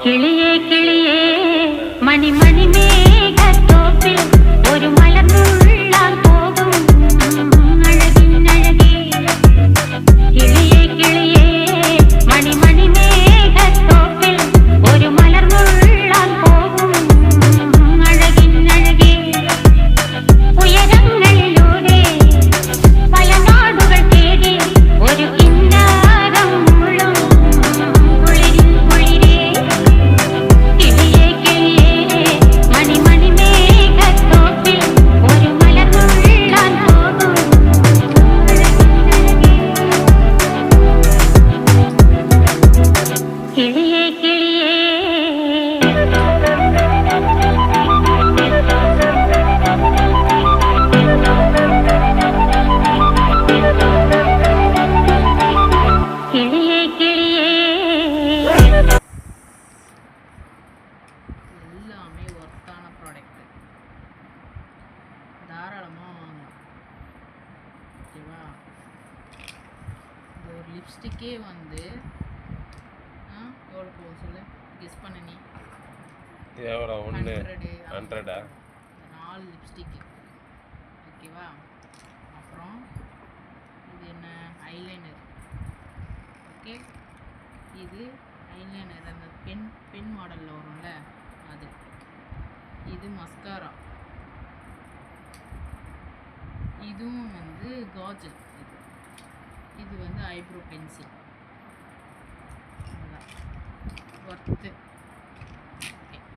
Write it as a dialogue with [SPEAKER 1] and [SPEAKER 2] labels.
[SPEAKER 1] கிளியே கிளியே மணி மணி மேகத்தோப்பில் ஒரு மலர்ந்துள்ளால் போகும் அழகின் அழகே. கிளியே கிளியே மணி மணி மேகத்தோப்பில் ஒரு மலர்ந்துள்ளால் போகும் அழகின் அழகே. உயரங்களிலூடே பல நாடுகள் தேடி ஒரு கிண்ணாரம் முழும் குளிரின் குளிரே. கிளியே கிளியே மணி மணி மேகத்தோப்பில் ஒரு மலர்ந்துள்ளால் போகும் அழகின் அழகே. கிளியே கிளியே கிளியே கிளியே.
[SPEAKER 2] எல்லாமே ஒர்த்தான ப்ராடக்ட்டு, தாராளமாக வாங்கலாம். ஓகேவா? இந்த ஒரு லிப்ஸ்டிக்கே வந்து எவ்வளோ போகும் சொல்லு, கெஸ் பண்ண நீ.
[SPEAKER 3] எவ்வளோ?
[SPEAKER 2] 100 4 லிப்ஸ்டிக்கு. ஓகேவா? அப்புறம் இது என்ன, ஐலைனர். ஓகே, இது ஐலைனர் அந்த பென் மாடலில் வரும்ல அது. இது மஸ்காரா. இதுவும் வந்து காஜல். இது வந்து ஐப்ரோ பென்சில். ஒர்த்து.